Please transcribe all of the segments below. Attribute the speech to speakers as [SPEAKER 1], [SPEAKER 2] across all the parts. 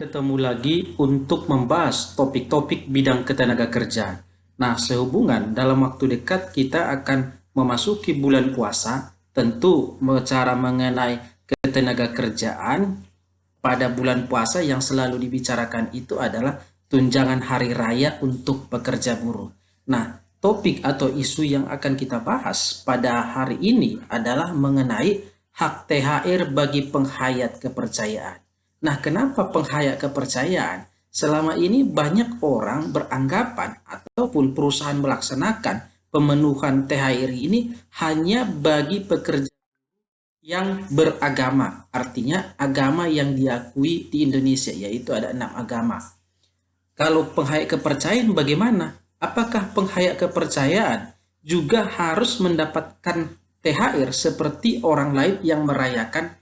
[SPEAKER 1] Ketemu lagi untuk membahas topik-topik bidang ketenagakerjaan. Nah, sehubungan dalam waktu dekat kita akan memasuki bulan puasa, tentu bicara mengenai ketenagakerjaan pada bulan puasa yang selalu dibicarakan itu adalah tunjangan hari raya untuk pekerja buruh. Nah, topik atau isu yang akan kita bahas pada hari ini adalah mengenai hak THR bagi penghayat kepercayaan. Nah, kenapa penghayat kepercayaan? Selama ini banyak orang beranggapan ataupun perusahaan melaksanakan pemenuhan THR ini hanya bagi pekerja yang beragama, artinya agama yang diakui di Indonesia, yaitu ada 6 agama. Kalau penghayat kepercayaan bagaimana? Apakah penghayat kepercayaan juga harus mendapatkan THR seperti orang lain yang merayakan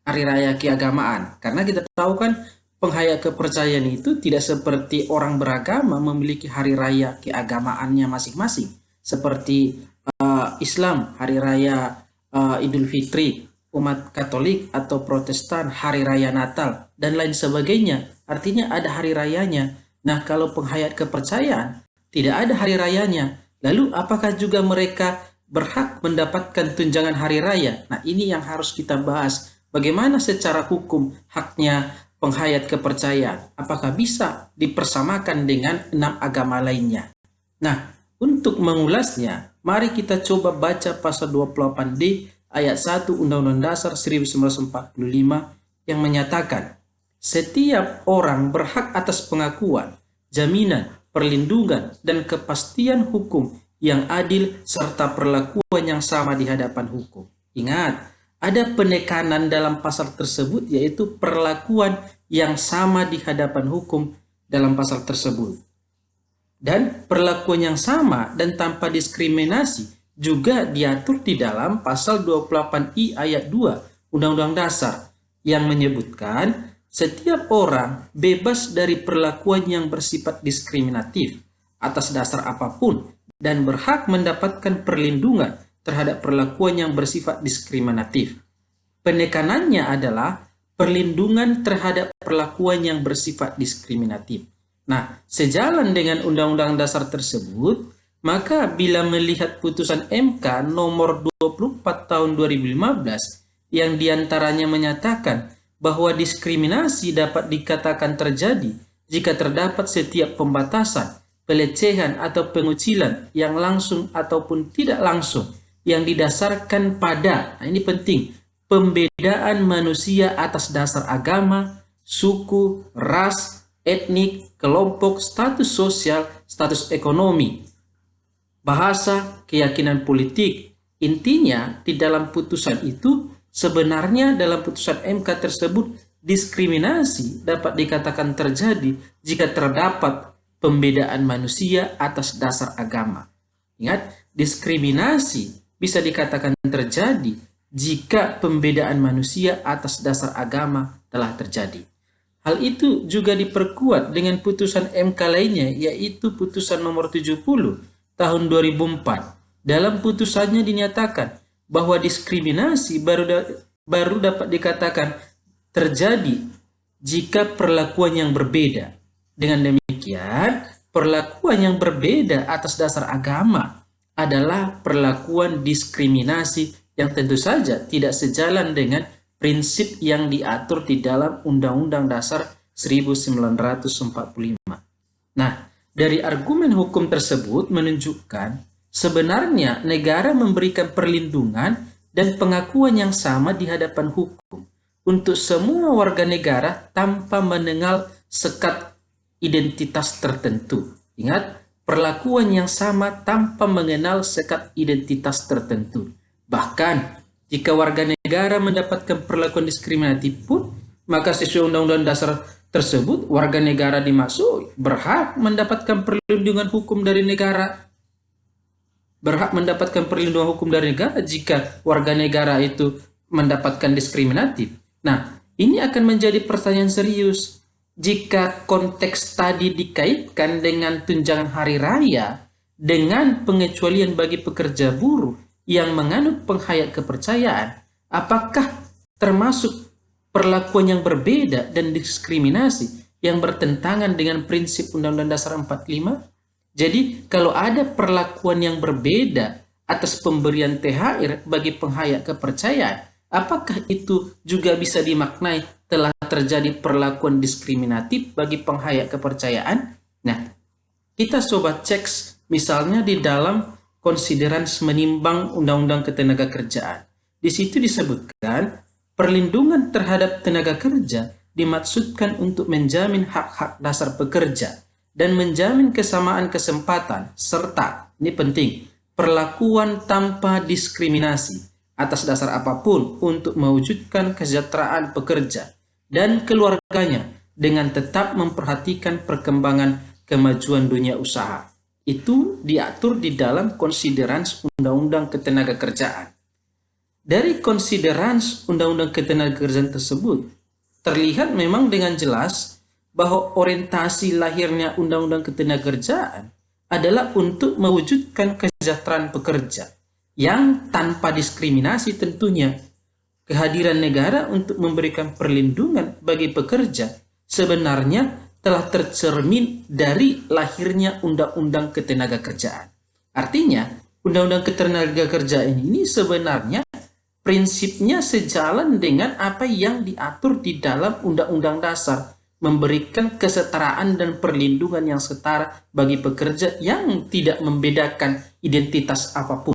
[SPEAKER 1] hari raya keagamaan? Karena kita tahu kan penghayat kepercayaan itu tidak seperti orang beragama memiliki hari raya keagamaannya masing-masing. Seperti Islam, hari raya Idul Fitri, umat Katolik atau Protestan, hari raya Natal, dan lain sebagainya. Artinya ada hari rayanya. Nah, kalau penghayat kepercayaan tidak ada hari rayanya, lalu apakah juga mereka berhak mendapatkan tunjangan hari raya? Nah, ini yang harus kita bahas. Bagaimana secara hukum haknya penghayat kepercayaan? Apakah bisa dipersamakan dengan 6 agama lainnya? Nah, untuk mengulasnya, mari kita coba baca pasal 28D ayat 1 Undang-Undang Dasar 1945 yang menyatakan, setiap orang berhak atas pengakuan, jaminan, perlindungan, dan kepastian hukum yang adil serta perlakuan yang sama di hadapan hukum. Ingat, ada penekanan dalam pasal tersebut yaitu perlakuan yang sama di hadapan hukum dalam pasal tersebut. Dan perlakuan yang sama dan tanpa diskriminasi juga diatur di dalam pasal 28I ayat 2 Undang-Undang Dasar yang menyebutkan setiap orang bebas dari perlakuan yang bersifat diskriminatif atas dasar apapun dan berhak mendapatkan perlindungan terhadap perlakuan yang bersifat diskriminatif. Penekanannya adalah perlindungan terhadap perlakuan yang bersifat diskriminatif. Nah, sejalan dengan Undang-Undang Dasar tersebut, maka bila melihat putusan MK nomor 24 tahun 2015 yang diantaranya menyatakan bahwa diskriminasi dapat dikatakan terjadi jika terdapat setiap pembatasan, pelecehan atau pengucilan yang langsung ataupun tidak langsung yang didasarkan pada, nah ini penting, pembedaan manusia atas dasar agama, suku, ras, etnik, kelompok, status sosial, status ekonomi, bahasa, keyakinan politik. Intinya di dalam putusan itu sebenarnya dalam putusan MK tersebut diskriminasi dapat dikatakan terjadi jika terdapat pembedaan manusia atas dasar agama. Ingat, diskriminasi bisa dikatakan terjadi jika pembedaan manusia atas dasar agama telah terjadi. Hal itu juga diperkuat dengan putusan MK lainnya, yaitu putusan nomor 70 tahun 2004. Dalam putusannya dinyatakan bahwa diskriminasi baru dapat dikatakan terjadi jika perlakuan yang berbeda. Dengan demikian, perlakuan yang berbeda atas dasar agama adalah perlakuan diskriminasi yang tentu saja tidak sejalan dengan prinsip yang diatur di dalam Undang-Undang Dasar 1945. Nah, dari argumen hukum tersebut menunjukkan sebenarnya negara memberikan perlindungan dan pengakuan yang sama di hadapan hukum untuk semua warga negara tanpa mengenal sekat identitas tertentu. Ingat, perlakuan yang sama tanpa mengenal sekat identitas tertentu. Bahkan, jika warga negara mendapatkan perlakuan diskriminatif pun, maka sesuai Undang-Undang Dasar tersebut, warga negara dimaksud berhak mendapatkan perlindungan hukum dari negara. Berhak mendapatkan perlindungan hukum dari negara jika warga negara itu mendapatkan diskriminatif. Nah, ini akan menjadi pertanyaan serius. Jika konteks tadi dikaitkan dengan tunjangan hari raya, dengan pengecualian bagi pekerja buruh yang menganut penghayat kepercayaan, apakah termasuk perlakuan yang berbeda dan diskriminasi yang bertentangan dengan prinsip Undang-Undang Dasar 45. Jadi kalau ada perlakuan yang berbeda atas pemberian THR bagi penghayat kepercayaan, apakah itu juga bisa dimaknai telah terjadi perlakuan diskriminatif bagi penghayat kepercayaan? Nah, kita coba cek misalnya di dalam konsiderans menimbang Undang-Undang Ketenagakerjaan. Di situ disebutkan perlindungan terhadap tenaga kerja dimaksudkan untuk menjamin hak-hak dasar pekerja dan menjamin kesamaan kesempatan serta, ini penting, perlakuan tanpa diskriminasi atas dasar apapun untuk mewujudkan kesejahteraan pekerja dan keluarganya dengan tetap memperhatikan perkembangan kemajuan dunia usaha. Itu diatur di dalam konsiderans Undang-Undang Ketenagakerjaan. Dari konsiderans Undang-Undang Ketenagakerjaan tersebut, terlihat memang dengan jelas bahwa orientasi lahirnya Undang-Undang Ketenagakerjaan adalah untuk mewujudkan kesejahteraan pekerja yang tanpa diskriminasi tentunya. Kehadiran negara untuk memberikan perlindungan bagi pekerja sebenarnya telah tercermin dari lahirnya Undang-Undang Ketenagakerjaan. Artinya, Undang-Undang Ketenagakerjaan ini sebenarnya prinsipnya sejalan dengan apa yang diatur di dalam Undang-Undang Dasar, memberikan kesetaraan dan perlindungan yang setara bagi pekerja yang tidak membedakan identitas apapun.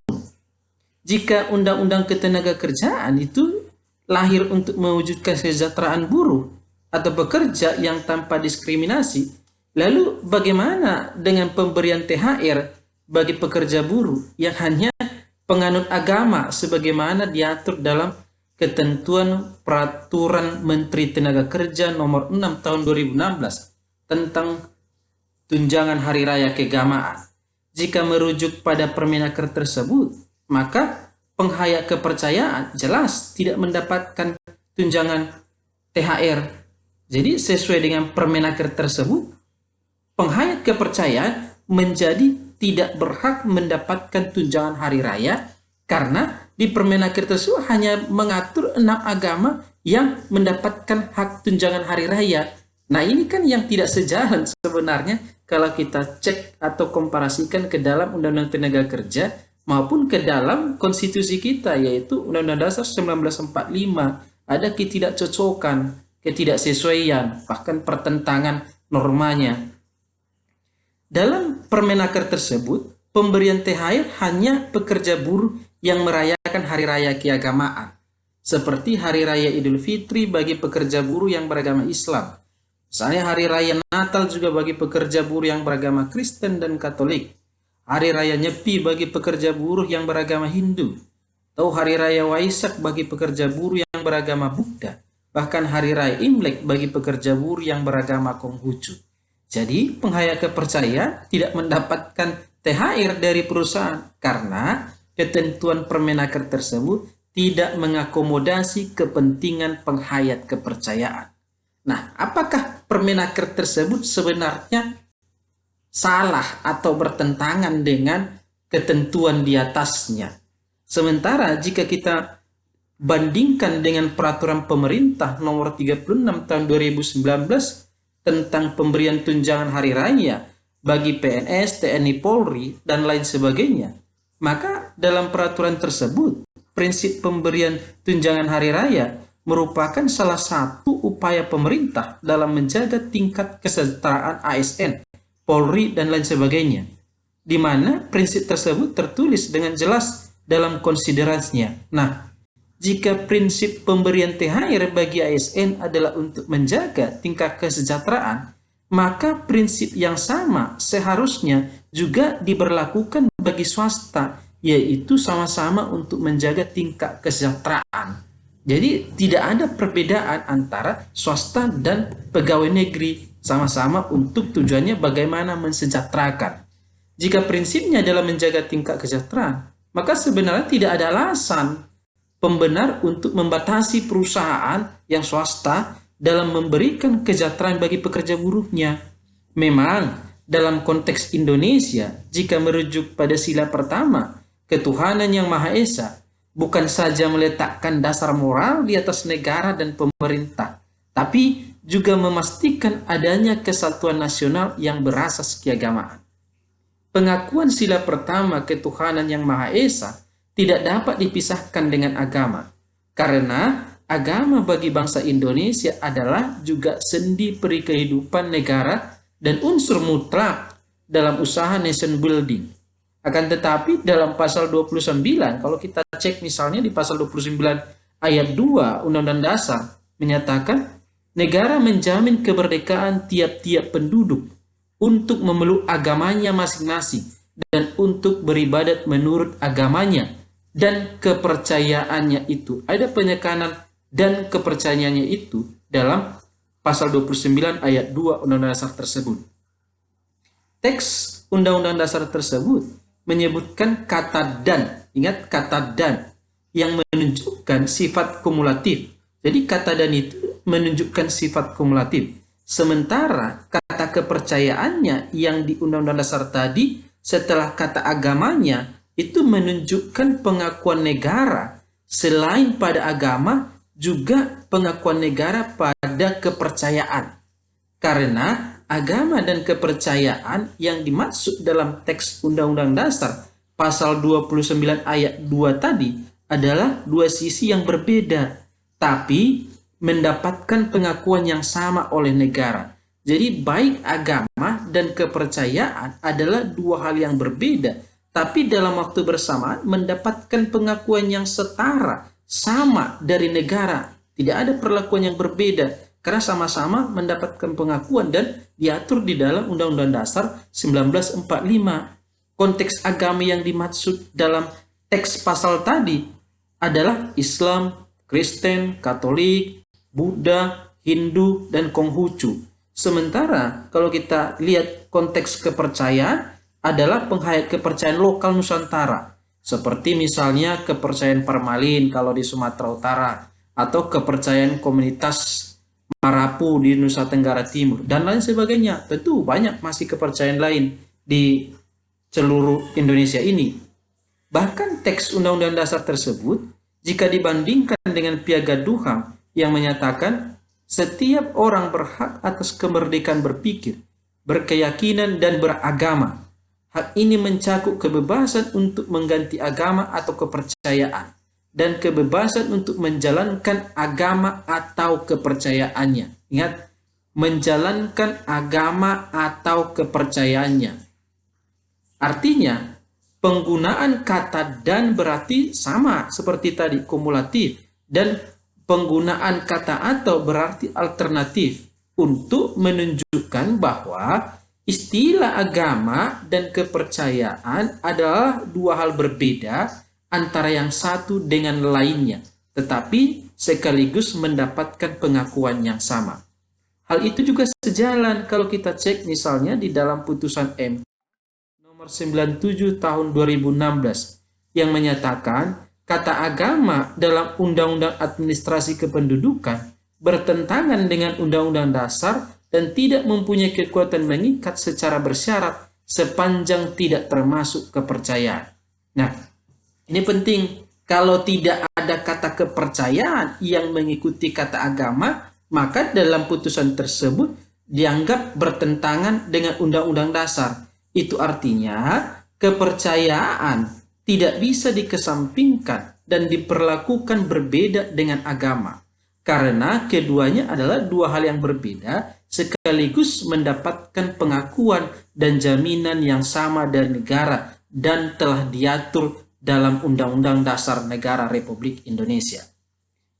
[SPEAKER 1] Jika Undang-Undang Ketenagakerjaan itu lahir untuk mewujudkan kesejahteraan buruh atau pekerja yang tanpa diskriminasi, lalu bagaimana dengan pemberian THR bagi pekerja buruh yang hanya penganut agama sebagaimana diatur dalam ketentuan Peraturan Menteri Tenaga Kerja Nomor 6 Tahun 2016 tentang tunjangan hari raya keagamaan? Jika merujuk pada Permenaker tersebut, maka penghayat kepercayaan jelas tidak mendapatkan tunjangan THR. Jadi sesuai dengan Permenaker tersebut, penghayat kepercayaan menjadi tidak berhak mendapatkan tunjangan hari raya karena di Permenaker tersebut hanya mengatur 6 agama yang mendapatkan hak tunjangan hari raya. Nah, ini kan yang tidak sejalan sebenarnya kalau kita cek atau komparasikan ke dalam Undang-Undang Tenaga Kerja maupun ke dalam konstitusi kita, yaitu Undang-Undang Dasar 1945. Ada ketidakcocokan, ketidaksesuaian, bahkan pertentangan normanya. Dalam Permenaker tersebut, pemberian THR hanya pekerja buruh yang merayakan hari raya keagamaan, seperti hari raya Idul Fitri bagi pekerja buruh yang beragama Islam. Misalnya hari raya Natal juga bagi pekerja buruh yang beragama Kristen dan Katolik. Hari raya Nyepi bagi pekerja buruh yang beragama Hindu. Atau hari raya Waisak bagi pekerja buruh yang beragama Buddha. Bahkan hari raya Imlek bagi pekerja buruh yang beragama Konghucu. Jadi penghayat kepercayaan tidak mendapatkan THR dari perusahaan karena ketentuan Permenaker tersebut tidak mengakomodasi kepentingan penghayat kepercayaan. Nah, apakah Permenaker tersebut sebenarnya salah atau bertentangan dengan ketentuan di atasnya? Sementara jika kita bandingkan dengan peraturan pemerintah nomor 36 tahun 2019 tentang pemberian tunjangan hari raya bagi PNS, TNI, Polri, dan lain sebagainya, maka dalam peraturan tersebut, prinsip pemberian tunjangan hari raya merupakan salah satu upaya pemerintah dalam menjaga tingkat kesejahteraan ASN, Polri, dan lain sebagainya, di mana prinsip tersebut tertulis dengan jelas dalam konsiderasinya. Nah, jika prinsip pemberian THR bagi ASN adalah untuk menjaga tingkat kesejahteraan, maka prinsip yang sama seharusnya juga diberlakukan bagi swasta, yaitu sama-sama untuk menjaga tingkat kesejahteraan. Jadi tidak ada perbedaan antara swasta dan pegawai negeri, sama-sama untuk tujuannya bagaimana mensejahterakan. Jika prinsipnya adalah menjaga tingkat kesejahteraan, maka sebenarnya tidak ada alasan pembenar untuk membatasi perusahaan yang swasta dalam memberikan kesejahteraan bagi pekerja buruhnya. Memang dalam konteks Indonesia, jika merujuk pada sila pertama, ketuhanan yang Maha Esa, bukan saja meletakkan dasar moral di atas negara dan pemerintah, tapi juga memastikan adanya kesatuan nasional yang berasas keagamaan. Pengakuan sila pertama ketuhanan yang Maha Esa tidak dapat dipisahkan dengan agama, karena agama bagi bangsa Indonesia adalah juga sendi peri kehidupan negara dan unsur mutlak dalam usaha nation building. Akan tetapi dalam pasal 29, kalau kita cek misalnya di pasal 29 ayat 2 Undang-Undang Dasar menyatakan negara menjamin kemerdekaan tiap-tiap penduduk untuk memeluk agamanya masing-masing dan untuk beribadat menurut agamanya dan kepercayaannya itu. Ada penekanan dan kepercayaannya itu dalam pasal 29 ayat 2 Undang-Undang Dasar tersebut. Teks Undang-Undang Dasar tersebut menyebutkan kata dan, ingat kata dan, yang menunjukkan sifat kumulatif. Jadi kata dan itu menunjukkan sifat kumulatif. Sementara kata kepercayaannya yang di Undang-Undang Dasar tadi setelah kata agamanya itu menunjukkan pengakuan negara selain pada agama juga pengakuan negara pada kepercayaan. Karena agama dan kepercayaan yang dimaksud dalam teks Undang-Undang Dasar pasal 29 ayat 2 tadi adalah dua sisi yang berbeda, tapi mendapatkan pengakuan yang sama oleh negara. Jadi baik agama dan kepercayaan adalah dua hal yang berbeda, tapi dalam waktu bersamaan mendapatkan pengakuan yang setara, sama dari negara. Tidak ada perlakuan yang berbeda, karena sama-sama mendapatkan pengakuan dan diatur di dalam Undang-Undang Dasar 1945. Konteks agama yang dimaksud dalam teks pasal tadi adalah Islam, Kristen, Katolik, Buddha, Hindu, dan Konghucu. Sementara kalau kita lihat konteks kepercayaan adalah penghayat kepercayaan lokal Nusantara. Seperti misalnya kepercayaan Parmalin kalau di Sumatera Utara, atau kepercayaan komunitas Marapu di Nusa Tenggara Timur, dan lain sebagainya. Tentu banyak masih kepercayaan lain di seluruh Indonesia ini. Bahkan teks Undang-Undang Dasar tersebut, jika dibandingkan dengan Piagam Duham yang menyatakan setiap orang berhak atas kemerdekaan berpikir, berkeyakinan, dan beragama. Hak ini mencakup kebebasan untuk mengganti agama atau kepercayaan, dan kebebasan untuk menjalankan agama atau kepercayaannya. Ingat, menjalankan agama atau kepercayaannya. Artinya, penggunaan kata dan berarti sama seperti tadi, kumulatif, dan penggunaan kata atau berarti alternatif untuk menunjukkan bahwa istilah agama dan kepercayaan adalah dua hal berbeda antara yang satu dengan lainnya, tetapi sekaligus mendapatkan pengakuan yang sama. Hal itu juga sejalan kalau kita cek misalnya di dalam putusan M nomor 97 tahun 2016 yang menyatakan kata agama dalam Undang-Undang Administrasi Kependudukan bertentangan dengan Undang-Undang Dasar dan tidak mempunyai kekuatan mengikat secara bersyarat sepanjang tidak termasuk kepercayaan. Nah, ini penting. Kalau tidak ada kata kepercayaan yang mengikuti kata agama, maka dalam putusan tersebut dianggap bertentangan dengan Undang-Undang Dasar. Itu artinya kepercayaan tidak bisa dikesampingkan dan diperlakukan berbeda dengan agama. Karena keduanya adalah dua hal yang berbeda sekaligus mendapatkan pengakuan dan jaminan yang sama dari negara dan telah diatur dalam Undang-Undang Dasar Negara Republik Indonesia.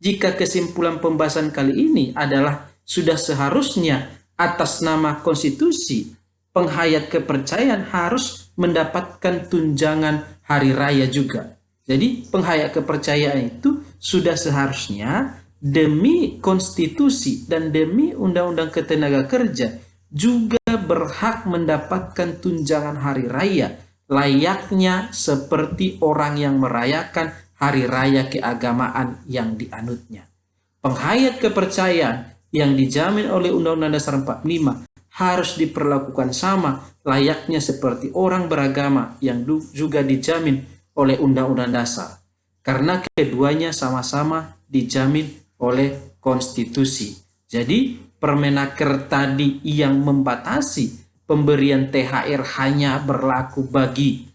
[SPEAKER 1] Jika kesimpulan pembahasan kali ini adalah sudah seharusnya atas nama konstitusi, penghayat kepercayaan harus mendapatkan tunjangan hari raya juga. Jadi penghayat kepercayaan itu sudah seharusnya demi konstitusi dan demi undang-undang ketenaga kerja juga berhak mendapatkan tunjangan hari raya layaknya seperti orang yang merayakan hari raya keagamaan yang dianutnya. Penghayat kepercayaan yang dijamin oleh Undang-Undang Dasar 45 harus diperlakukan sama layaknya seperti orang beragama yang juga dijamin oleh Undang-Undang Dasar. karena keduanya sama-sama dijamin oleh konstitusi. Jadi Permenaker tadi yang membatasi pemberian THR hanya berlaku bagi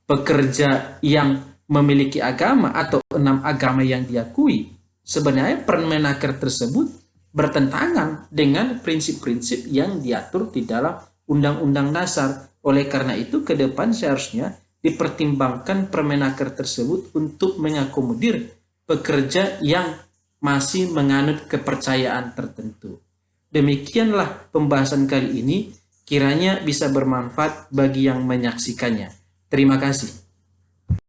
[SPEAKER 1] pekerja yang memiliki agama atau 6 agama yang diakui, sebenarnya Permenaker tersebut bertentangan dengan prinsip-prinsip yang diatur di dalam Undang-Undang Dasar. Oleh karena itu, ke depan seharusnya dipertimbangkan Permenaker tersebut untuk mengakomodir pekerja yang masih menganut kepercayaan tertentu. Demikianlah pembahasan kali ini, kiranya bisa bermanfaat bagi yang menyaksikannya. Terima kasih.